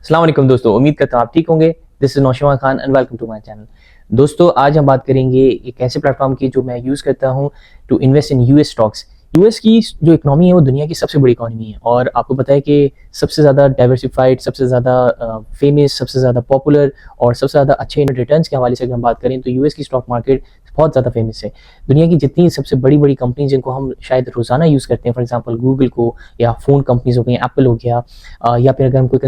अस्सलाम वालेकुम दोस्तों, उम्मीद करता हूँ आप ठीक होंगे। This is Naushma Khan and welcome to my channel. दोस्तों, आज हम बात करेंगे एक ऐसे प्लेटफॉर्म की जो मैं यूज़ करता हूँ to invest in US stocks. US की जो इकोनॉमी है वो दुनिया की सबसे बड़ी इकोनॉमी है और आपको पता है कि सबसे ज़्यादा डाइवर्सिफाइड, सबसे ज़्यादा फेमस, सबसे ज़्यादा पॉपुलर और सबसे ज़्यादा अच्छे रिटर्न्स के हवाले से अगर हम बात करें तो यूएस की स्टॉक मार्केट बहुत ज़्यादा फेमस है। दुनिया की जितनी सबसे बड़ी बड़ी कंपनी जिनको हम शायद रोज़ाना यूज़ करते हैं, फॉर एग्जांपल गूगल को, या फ़ोन कंपनीज हो गई, एप्पल हो गया, या फिर अगर हम कोई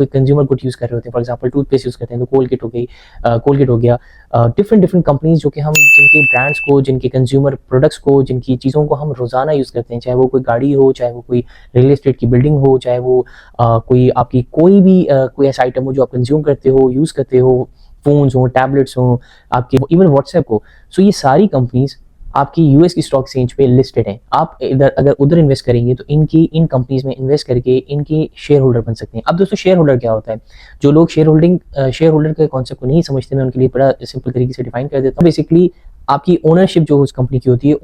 कंज्यूमर गुड यूज़ कर रहे होते हैं, फॉर एग्जांपल टूथपेस्ट यूज़ करते हैं तो कोलगेट हो गई, कोलगेट हो गया, डिफरेंट कंपनीज जो कि हम जिनके ब्रांड्स को, जिनके कंज्यूमर प्रोडक्ट्स को, जिनकी चीज़ों को हम रोज़ाना यूज़ करते हैं, चाहे वो कोई गाड़ी हो, चाहे वो कोई रियल एस्टेट की बिल्डिंग हो, चाहे वो कोई आपकी कोई भी कोई ऐसा आइटम हो जो आप कंज्यूम करते हो, यूज़ करते हो, फ़ोन्स हो, टैबलेट्स हो, आपके इवन व्हाट्सएप हो। सो ये सारी कंपनीज आपकी यूएस की स्टॉक एक्सचेंज पे लिस्टेड हैं। आप इधर अगर उधर इन्वेस्ट करेंगे तो इन कंपनीज में इन्वेस्ट करके इनके शेयर होल्डर बन सकते हैं। अब दोस्तों, शेयर होल्डर क्या होता है? जो लोग शेयर होल्डर के कॉन्सेप्ट को नहीं समझते, मैं उनके लिए बड़ा सिंपल तरीके से डिफाइन कर देता हूँ। बेसिकली आपकी ओनरशिप जो उस कंपनी की होती है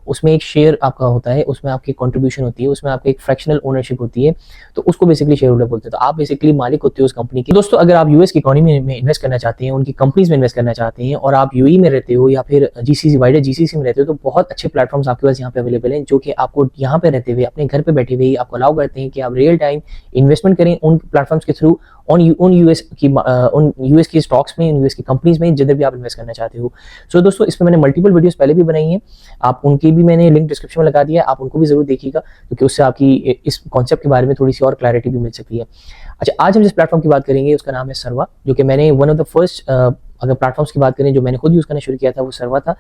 उसमें एक शेयर आपका होता है, उसमें आपकी कंट्रीब्यूशन होती है, उसमें आपकी एक फ्रैक्शनल ओनरशिप होती है, तो उसको बेसिकली शेयर होल्डर बोलते हैं। तो आप बेसिकली मालिक होते हो उस कंपनी के। दोस्तों, अगर आप यूएस की इकोनॉमी में इन्वेस्ट करना चाहते हैं, उनकी कंपनीज में इन्वेस्ट करना चाहते हैं और आप यूएई में रहते हो या फिर जीसीसी में रहते हो, तो बहुत अच्छे प्लेटफॉर्म्स आपके पास यहाँ पे अवेलेबल हैं जो कि आपको यहाँ पे रहते हुए अपने घर पे बैठे हुए आपको अलाउ करते हैं कि आप रियल टाइम इन्वेस्टमेंट करें उन प्लेटफॉर्म्स के थ्रू उन यूएस की स्टॉक्स में, यूएस की कंपनीज में, जिधर भी आप इन्वेस्ट करना चाहते हो। सो दोस्तों, इसमें मैंने मल्टीपल वीडियोस पहले भी बनाई हैं, आप उनकी भी मैंने लिंक डिस्क्रिप्शन में लगा दिया है, आप उनको भी जरूर देखिएगा क्योंकि उससे आपकी इस कॉन्सेप्ट के बारे में थोड़ी सी और क्लैरिटी भी मिल सकती है। अच्छा, आज हम जिस प्लेटफॉर्म की बात करेंगे उसका नाम है सर्वा, जो कि मैंने वन ऑफ द फर्स्ट अगर प्लेटफॉर्म्स की बात करें जो मैंने खुद यूज़ करना शुरू किया था वो सर्वा था,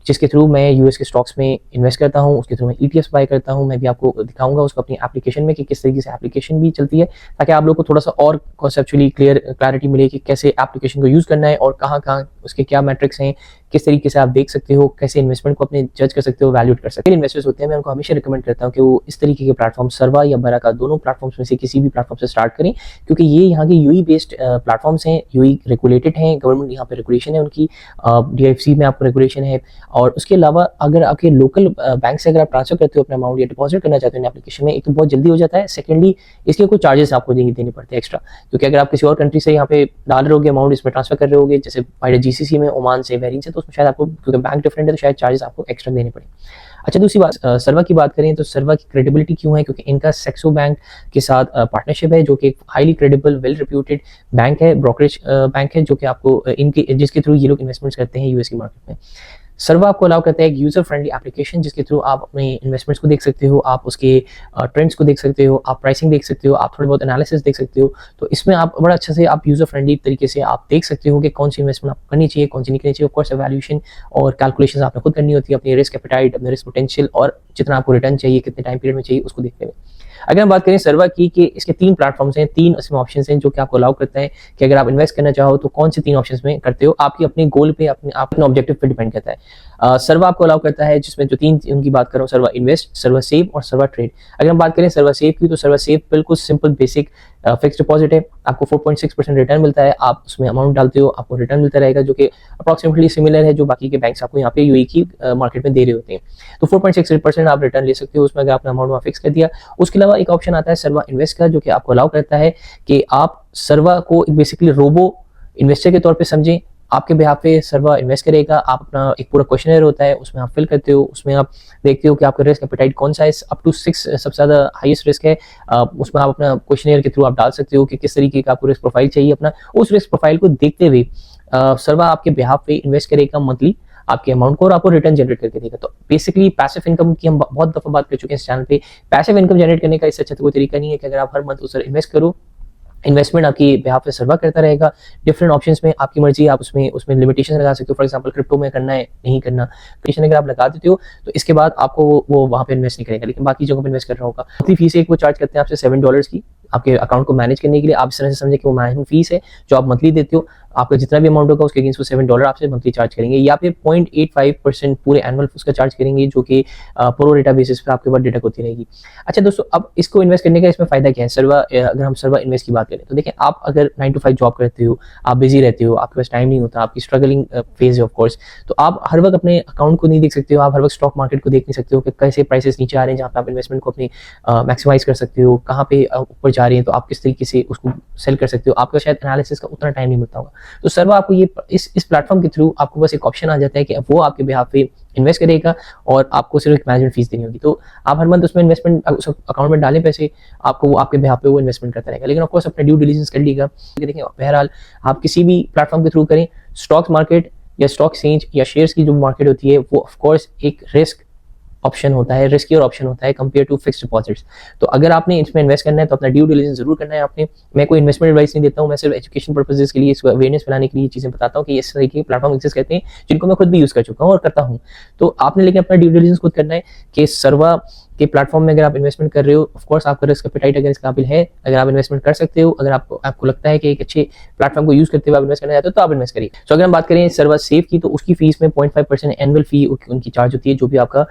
जिसके थ्रू मैं यूएस के स्टॉक्स में इन्वेस्ट करता हूँ, उसके थ्रू मैं ईटीएफ्स बाय करता हूँ। मैं भी आपको दिखाऊंगा उसको अपनी एप्लीकेशन में कि किस तरीके से एप्लीकेशन भी चलती है, ताकि आप लोग को थोड़ा सा और कॉन्सेप्चुअली क्लैरिटी मिले कि कैसे एप्लीकेशन को यूज़ करना है और कहाँ कहाँ उसके क्या मैट्रिक्स हैं, किस तरीके से आप देख सकते हो, कैसे इन्वेस्टमेंट को अपने जज कर सकते हो, वैल्यूट कर सकते हो। इन्वेस्टर्स होते हैं, मैं उनको हमेशा रिकमेंड करता हूँ कि वो इस तरीके के प्लेटफॉर्म सर्वा या बराका दोनों प्लेटफॉर्म्स में से किसी भी प्लेटफॉर्म से स्टार्ट करें, क्योंकि ये यहाँ के यूई बेस्ड प्लेटफॉर्म्स हैं, यूई रेगुलेटेड हैं, गवर्नमेंट यहाँ पे रेगुलेशन है उनकी, डीएफसी में आपको रेगुलेशन है। और उसके अलावा अगर आपके लोकल बैंक से अगर आप ट्रांसफर करते हो अपना अमाउंट या डिपॉजिट करना चाहते हो एप्लीकेशन में, एक तो बहुत जल्दी हो जाता है, सेकेंडली इसके कुछ चार्जेस आपको देने पड़ते हैं एक्स्ट्रा, क्योंकि अगर आप किसी और कंट्री से यहाँ पे डाल रहे होगे अमाउंट, इसमें ट्रांसफर कर रहे होगे, जैसे बाय जीसीसी में, ओमान से, बहरीन से, तो उसमें शायद आपको, क्योंकि बैंक डिफरेंट है तो शायद चार्जेस आपको एक्स्ट्रा देने पड़े। अच्छा, दूसरी बात, सर्वा की बात करें तो सर्वा की क्रेडिबिलिटी क्यों है? क्योंकि इनका सेक्सो बैंक के साथ पार्टनरशिप है, जो कि एक highly credible, well reputed bank है, ब्रोकरेज बैंक है, जो कि आपको जिसके थ्रू ये लोग इन्वेस्टमेंट्स करते हैं यूएस की मार्केट में। सर्वा आपको अलाउ करता है एक यूजर फ्रेंडली एप्लीकेशन, जिसके थ्रू आप अपने इन्वेस्टमेंट्स को देख सकते हो, आप उसके ट्रेंड्स को देख सकते हो, आप प्राइसिंग देख सकते हो, आप थोड़ी बहुत एनालिसिस देख सकते हो। तो इसमें आप बड़ा अच्छा से आप यूजर फ्रेंडली तरीके से आप देख सकते हो कि कौन सी इन्वेस्टमेंट आपको करनी चाहिए, कौन सी नहीं करनी चाहिए। ऑफकोर्स एवैल्यूएशन और कैलकुलेशन आपने खुद करनी होती है, अपनी रिस्क एपेटाइट, अपने रिस्क पोटेंशियल और जितना आपको रिटर्न चाहिए, कितने टाइम पीरियड में चाहिए, उसको देखते हुए। अगर हम बात करें सर्वा की, कि इसके 3 प्लेटफॉर्म्स हैं, 3 इसमें ऑप्शंस हैं जो कि आपको अलाउ करता है कि अगर आप इन्वेस्ट करना चाहो तो कौन से 3 ऑप्शंस में करते हो, आपकी अपने गोल पे, अपने ऑब्जेक्टिव पे डिपेंड करता है। सर्वा आपको अलाउ करता है, जिसमें जो 3 उनकी बात कर रहा हूँ, सर्वा इन्वेस्ट, सर्वा सेव और सर्वा ट्रेड। अगर हम बात करें सर्वा सेव की, तो सर्वा सेव बिल्कुल सिंपल बेसिक फिक्स डिपॉजिट है, आपको 4.6% रिटर्न मिलता है, आप उसमें अमाउंट डालते हो, आपको रिटर्न मिलता रहेगा, जो कि अप्रॉक्सीमेटली सिमिलर है जो बाकी के बैंक्स आपको यहाँ पे यूएई की मार्केट में दे रहे होते हैं। तो 4.6% आप रिटर्न ले सकते हो उसमें, अगर आपने अमाउंट वहाँ फिक्स कर दिया। उसके अलावा एक ऑप्शन आता है सर्वा इन्वेस्ट का, जो कि आपको अलाउ करता है कि आप सर्वा को बेसिकली रोबो इन्वेस्टर के तौर पर समझें, आपके बिहाफ पे सर्वा इन्वेस्ट करेगा। आप अपना एक पूरा क्वेश्चनर होता है, उसमें आप फिल करते हो, उसमें आप देखते हो कि आपका रिस्क एपेटाइट कौन सा है, अप टू 6 सबसे ज़्यादा हाईएस्ट रिस्क है। उसमें आप अपना क्वेश्चनर के थ्रू आप डाल सकते हो कि किस तरीके का आपको रिस्क प्रोफाइल चाहिए। अपना उस रिस्क प्रोफाइल को देखते हुए सर्वा आपके बिहाफ पे इन्वेस्ट करेगा मंथली आपके अमाउंट को, और आपको रिटर्न जनरेट करके देगा। तो बेसिकली पैसिव इनकम की हम बहुत दफा बात कर चुके हैं इस चैनल पे। पैसिव इनकम जनरेट करने का इससे अच्छा कोई तरीका नहीं है कि अगर आप हर मंथ उस इन्वेस्ट करो, इन्वेस्टमेंट आपकी बिहाफ पे सर्वा करता रहेगा। डिफरेंट ऑप्शंस में आपकी मर्जी, आप उसमें लिमिटेशन लगा सकते हो। फॉर एग्जांपल क्रिप्टो में करना है, नहीं करना, लिमिटेशन अगर आप लगा देते हो तो इसके बाद आपको वो वहाँ पे इन्वेस्ट नहीं करेगा, लेकिन बाकी जगहों पे इन्वेस्ट कर रहा होगा। मंथली फीस एक वो चार्ज करते हैं आपसे $7 की, आपके अकाउंट को मैनेज करने के लिए। आप इस तरह से समझे कि वो मैनेजमेंट फीस है जो आप मंथली देते हो। आपका जितना भी अमाउंट होगा उसके अगेंस्ट वो $7 आपसे मंथली चार्ज करेंगे, या फिर 0.85% पूरे एनुअल उसका चार्ज करेंगे, जो कि प्रो रेटा बेसिस पर आपके पास डिडक्ट होती रहेगी। अच्छा दोस्तों, अब इसको इन्वेस्ट करने का इसमें फायदा क्या है? सर्वा, अगर हम सर्वा इन्वेस्ट की बात करें तो देखिए, आप अगर 9 to 5 जॉब करते हो, आप बिजी रहते हो, आपके पास टाइम नहीं होता, आपकी स्ट्रगलिंग फेज है ऑफ कोर्स, तो आप हर वक्त अपने अकाउंट को नहीं देख सकते हो, आप हर वक्त स्टॉक मार्केट को देख नहीं सकते हो कि कैसे प्राइसेस नीचे आ रहे हैं, जहाँ पे आप इन्वेस्टमेंट को अपनी मैक्सिमाइज कर सकते हो, कहाँ पे ऊपर जा रहे हैं तो आप किस तरीके से उसको सेल कर सकते हो। आपको शायद एनालिसिस का उतना टाइम नहीं मिलता होगा, तो सर्वा आपको ये इस प्लेटफॉर्म के थ्रू आपको बस एक ऑप्शन आ जाता है कि वो आपके बिहाफ पे इन्वेस्ट करेगा और आपको सिर्फ एक मैनेजमेंट फीस देनी होगी। तो आप हर मंथ उसमें इन्वेस्टमेंट उस अकाउंट में डालें पैसे, आपको वो आपके बिहाफ पे वो इन्वेस्टमेंट करता रहेगा। लेकिन ऑफ कोर्स अपने ड्यू डिलिजेंस कर लीजिएगा। देखिए बहरहाल आप किसी भी प्लेटफॉर्म के थ्रू करें, स्टॉक मार्केट या स्टॉक एक्सचेंज या शेयर्स की जो मार्केट होती है वो ऑफ कोर्स एक रिस्क ऑप्शन होता है, रिस्कियर ऑप्शन होता है कंपेयर टू फिक्स्ड डिपॉजिट्स। तो अगर आपने इसमें इन्वेस्ट करना है तो अपना ड्यू डिलिजेंस जरूर करना है आपने। मैं कोई इन्वेस्टमेंट एडवाइस नहीं देता हूँ, मैं सिर्फ एजुकेशन पर्पसेस के लिए, इसको अवेयरनेस फैलाने के लिए चीजें बताता हूँ कि इस तरह के प्लेटफॉर्म एग्जिस्ट करते हैं, जिनको मैं खुद भी यूज कर चुका हूँ और करता हूँ। तो आपने लेकिन अपना ड्यू डिलिजेंस खुद करना है कि सर्वा के प्लेटफॉर्म में अगर आप इन्वेस्टमेंट कर रहे हो, ऑफ कोर्स आपका रिस्क एपेटाइट अगर इस काबिल है, अगर आप इन्वेस्टमेंट कर सकते हो, अगर आपको लगता है कि एक अच्छे प्लेटफॉर्म को यूज करते हुए आप इन्वेस्ट करना चाहते हो तो आप इन्वेस्ट करिए। तो अगर हम बात करें सर्वा सेफ की, तो उसकी फीस में 0.5% एनुअल फी उनकी चार्ज होती है, जो भी आपका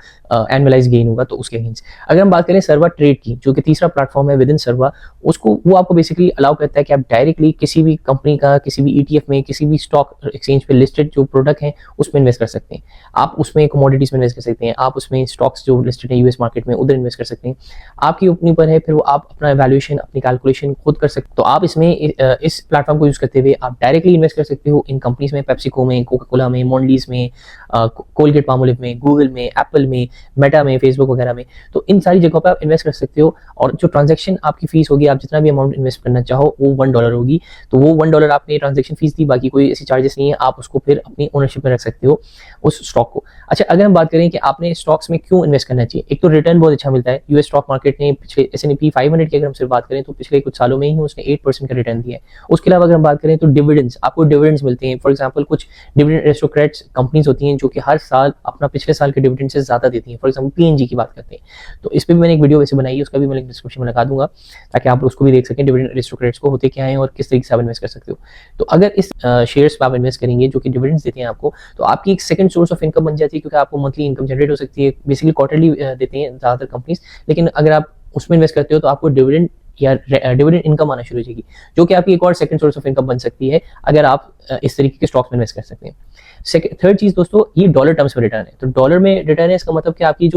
एनुअलाइज गेन होगा तो उसके अगेंस्ट। अगर हम बात करें सर्वा ट्रेड की, जो कि तीसरा प्लेटफॉर्म है विद इन सर्वा, उसको वो आपको बेसिकली अलाउ करता है कि आप डायरेक्टली किसी भी कंपनी का, किसी भी ETF में, किसी भी स्टॉक एक्सचेंज पे लिस्टेड जो प्रोडक्ट है उसमें इन्वेस्ट कर सकते हैं। आप उसमें कमोडिटीज में इन्वेस्ट कर सकते हैं, आप उसमें स्टॉक्स जो लिस्टेड है US मार्केट में उधर इन्वेस्ट कर सकते हैं। आपकी अपनी पर है, फिर वो आप अपना वैल्यूएशन, अपनी कैलकुलेशन खुद कर सकते हो। तो आप इसमें इस प्लेटफॉर्म को यूज करते हुए आप डायरेक्टली इन्वेस्ट कर सकते हो इन कंपनीज में, पेप्सिको में, कोका कोला में, मोंडलीज में, कोलगेट पामोलिव में, गूगल में, एप्पल में, मेटा में, फेसबुक वगैरह में। तो इन सारी जगहों पर आप इन्वेस्ट कर सकते हो और जो ट्रांजेक्शन आपकी फीस होगी, आप जितना भी अमाउंट इन्वेस्ट करना चाहो वो $1 होगी। तो वो $1 आपने ट्रांजेक्शन फीस दी, बाकी कोई ऐसी चार्जेस नहीं है, आप उसको फिर अपनी ओनरशिप में रख सकते हो उस स्टॉक को। अच्छा, अगर हम बात करें कि आपने स्टॉक्स में क्यों इन्वेस्ट करना चाहिए, एक तो रिटर्न बहुत अच्छा मिलता है। US स्टॉक मार्केट ने पिछले S&P 500 की अगर हम सिर्फ बात करें तो पिछले कुछ सालों में ही उसने 8% का रिटर्न दिया है। उसके अलावा अगर हम बात करें तो डिविडेंड्स, आपको डिविडेंड्स मिलते हैं। फॉर एग्जांपल कुछ डिविडेंड एरिस्टोक्रेट्स कंपनीज होती हैं जो कि हर साल अपना पिछले साल के डिविडेंड से ज्यादा देती हैं। फॉर एग्जांपल PNG की बात करते हैं, तो इस पर भी मैंने एक वीडियो वैसे बनाई है, उसका भी मैं लिंक डिस्क्रिप्शन में लगा दूंगा ताकि आप उसको भी देख सकें, डिविडेंड एरिस्टोक्रेट्स को होते क्या हैं और किस तरीके से आप इन्वेस्ट कर सकते हो। तो अगर इस शेयर्स पर आप इन्वेस्ट करेंगे जो कि डिविडेंड्स देते हैं आपको, तो आपकी एक सेकंड सोर्स ऑफ इनकम बन जाती है, क्योंकि आपको मंथली इनकम जनरेट हो सकती है। बेसिकली क्वार्टरली देते हैं ज्यादातर कंपनीज, लेकिन अगर आप उसमें इन्वेस्ट करते हो तो आपको डिविडेंड या डिविडेंड इनकम आना शुरू हो जाएगी, जो कि आपकी एक और सेकंड सोर्स ऑफ इनकम बन सकती है अगर आप इस तरीके के स्टॉक्स में इन्वेस्ट कर सकते हैं। थर्ड चीज दोस्तों, ये डॉलर टर्म्स में रिटर्न है। तो डॉलर में रिटर्न है, इसका मतलब कि आपकी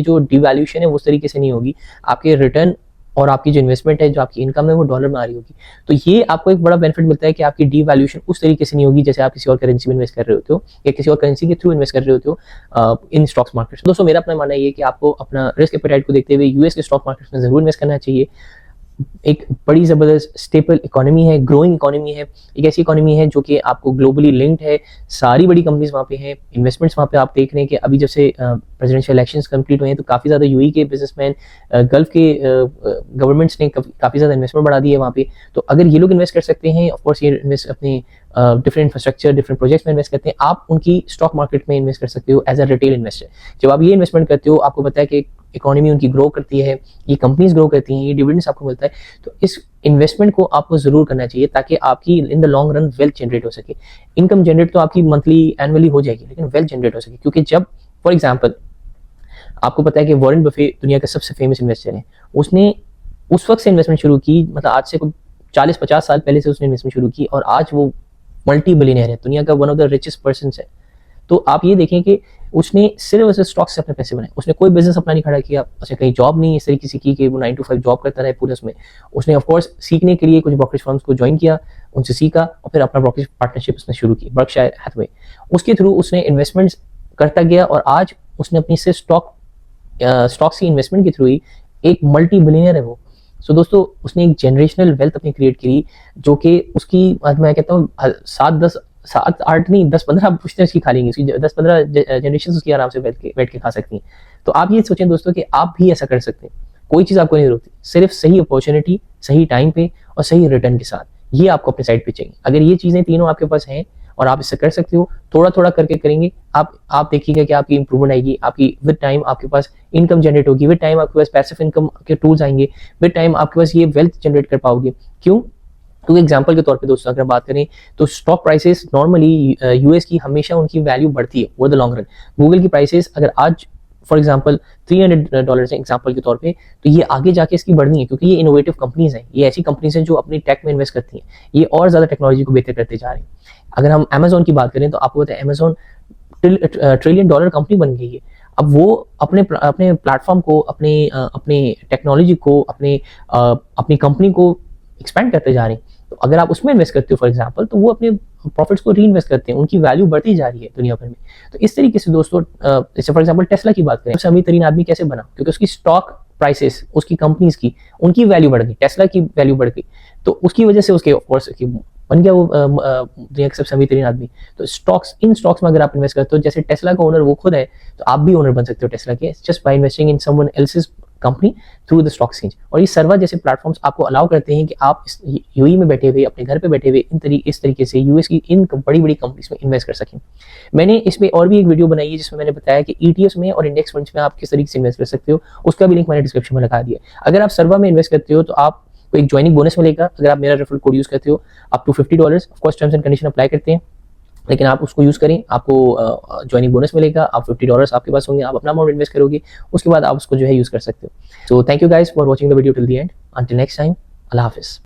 जो डिवैल्यूएशन है वो उस तरीके से नहीं होगी, आपके रिटर्न और आपकी जो इन्वेस्टमेंट है, जो आपकी इनकम है वो डॉलर में आ रही होगी। तो ये आपको एक बड़ा बेनिफिट मिलता है कि आपकी डिवैल्यूएशन उस तरीके से नहीं होगी जैसे आप किसी और करेंसी में इन्वेस्ट कर रहे होते हो या किसी और करेंसी के थ्रू इन्वेस्ट कर रहे होते हो इन स्टॉक्स मार्केट। दोस्तों मेरा अपना मानना ये है कि आपको अपना रिस्क एपेटाइट को देखते हुए US के स्टॉक मार्केट में जरूर इन्वेस्ट करना चाहिए। एक बड़ी जबरदस्त स्टेबल इकोनॉमी है, ग्रोइंग इकोनॉमी है, एक ऐसी इकोनॉमी है जो कि आपको ग्लोबली लिंक्ड है, सारी बड़ी कंपनीज वहाँ पे हैं, इन्वेस्टमेंट्स वहाँ पे आप देख रहे हैं कि अभी जब से प्रेसिडेंशियल इलेक्शंस कंप्लीट हुए हैं तो काफ़ी ज़्यादा UAE के बिजनेसमैन, गल्फ के गवर्नमेंट्स ने काफ़ी ज़्यादा इन्वेस्टमेंट बढ़ा दी है वहाँ पे। तो अगर ये लोग इन्वेस्ट कर सकते हैं, ऑफकोर्स ये इन्वेस्ट अपने डिफरेंट इंफ्रास्ट्रक्चर, डिफरेंट प्रोजेक्ट्स में इन्वेस्ट करते हैं, आप उनकी स्टॉक मार्केट में इन्वेस्ट कर सकते हो एज अ रिटेल इन्वेस्टर। जब आप ये इन्वेस्टमेंट करते हो, आपको पता है कि इकोनॉमी उनकी ग्रो करती है, ये कंपनीज ग्रो करती हैं, ये डिविडेंड्स आपको मिलता है, तो इस इन्वेस्टमेंट को आपको जरूर करना चाहिए ताकि आपकी in the long run wealth generate हो सके। इनकम जनरेट तो आपकी मंथली एनुअली हो जाएगी, लेकिन वेल्थ जनरेट हो सके, क्योंकि जब फॉर एग्जाम्पल आपको पता है कि वॉरेन बफे दुनिया का सबसे फेमस इन्वेस्टर है, उसने उस वक्त से इन्वेस्टमेंट शुरू की, मतलब आज से 40-50 साल पहले से उसने इन्वेस्टमेंट शुरू की और आज वो मल्टी बिलियनर है, दुनिया का one of the richest person है। तो आप ये देखें कि उसने सिर्फ उसे स्टॉक से अपने पैसे बनाए, उसने कोई बिजनेस अपना नहीं खड़ा किया, उसे कहीं जॉब नहीं इस तरीके से की कि वो 9 to 5 जॉब करता रहे पूरे उसमें। उसने ऑफकोर्स सीखने के लिए कुछ ब्रोकरेज फर्म्स को ज्वाइन किया, उनसे सीखा और फिर अपना ब्रोकरेज पार्टनरशिप उसने शुरू की बर्कशायर हैथवे। उसके थ्रू उसने इन्वेस्टमेंट्स करता गया और आज उसने अपनी से स्टॉक्स की इन्वेस्टमेंट के थ्रू ही एक मल्टी बिलियनर है वो। सो दोस्तों उसने एक जनरेशनल वेल्थ अपनी क्रिएट की, जो कि उसकी मैं कहता हूँ 7-8 नहीं 10-15 पुश्तें उसकी खा लेंगी, उसकी 10-15 जनरेशन उसकी आराम से बैठ के खा सकती हैं। तो आप ये सोचें दोस्तों कि आप भी ऐसा कर सकते हैं, कोई चीज़ आपको नहीं रोकती, सिर्फ सही अपॉर्चुनिटी, सही टाइम पे और सही रिटर्न के साथ, ये आपको अपने साइड पे चाहिए। अगर ये चीज़ें तीनों आपके पास हैं और आप इससे कर सकते हो, थोड़ा थोड़ा करके करेंगे, आप देखिएगा कि आपकी इंप्रूवमेंट आएगी, आपकी विद टाइम आपके पास इनकम जनरेट होगी, विद टाइम आपके पास पैसिव इनकम के टूल्स आएंगे, विद टाइम आपके पास ये वेल्थ जनरेट कर पाओगे। क्यों? तो एग्जांपल के तौर पे दोस्तों अगर बात करें तो स्टॉक प्राइसेस नॉर्मली यूएस की हमेशा उनकी वैल्यू बढ़ती है over the long run. Google की प्राइसेस अगर आज फॉर एग्जांपल $300 है एग्जांपल के तौर पे, तो ये आगे जाके इसकी बढ़नी है क्योंकि ये इनोवेटिव कंपनीज हैं, ये ऐसी कंपनीज हैं जो अपनी टेक में इन्वेस्ट करती हैं, ये और ज़्यादा टेक्नोलॉजी को बेहतर करते जा रही हैं। अगर हम अमेजोन की बात करें तो आपको पता है अमेजोन ट्रिलियन डॉलर कंपनी बन गई है। अब वो अपने अपने प्लेटफॉर्म को, अपने टेक्नोलॉजी को, अपनी कंपनी को एक्सपेंड करते जा रहे हैं। तो अगर आप उसमें इन्वेस्ट करते हो फॉर एग्जांपल, तो वो अपने प्रॉफिट्स को री इन्वेस्ट करते हैं, उनकी वैल्यू बढ़ती जा रही है दुनिया भर में। तो इस तरीके से दोस्तों जैसे फॉर एग्जांपल टेस्ला की बात करें, सबसे अमीर तरीन आदमी कैसे बना? क्योंकि उसकी स्टॉक प्राइसेस, उसकी कंपनीज की, उनकी वैल्यू बढ़ गई, टेस्ला की वैल्यू बढ़ गई, तो उसकी वजह से उसके ऑफकोर्स बन गया वो दुनिया का सबसे अमीर तरीन आदमी। तो इन स्टॉक्स में अगर आप इन्वेस्ट करते हो, जैसे टेस्ला का ओनर वो खुद है, तो आप भी ओनर बन सकते हो टेस्ला के, just by investing in someone else's company through the stock exchange. और ये सर्वर जैसे प्लेटफॉर्म्स आपको अलाउ करते हैं कि आप यूएई में बैठे हुए, अपने घर पे बैठे हुए इस तरीके से यूएस की इन बड़ी बड़ी कंपनीज में इन्वेस्ट कर सकें। मैंने इसमें और भी एक वीडियो बनाई है जिसमें मैंने बताया कि ईटीएफ्स में और इंडेक्स फंड्स में आप किस तरीके से इन्वेस्ट कर सकते हो, उसका भी लिंक मैंने डिस्क्रिप्शन में लगा दिया। अगर आप सर्वर में इन्वेस्ट करते हो तो आपको एक ज्वाइनिंग बोनस मिलेगा अगर आप मेरा रेफरल कोड यूज करते हो, up to $50। Of course terms and condition apply करते हैं, लेकिन आप उसको यूज करें, आपको ज्वाइनिंग बोनस मिलेगा। आप $50 आपके पास होंगे, आप अपना अमाउंट इन्वेस्ट करोगे, उसके बाद आप उसको जो है यूज कर सकते हो। So thank you guys for watching the video till the end. Until next time, Allah Hafiz.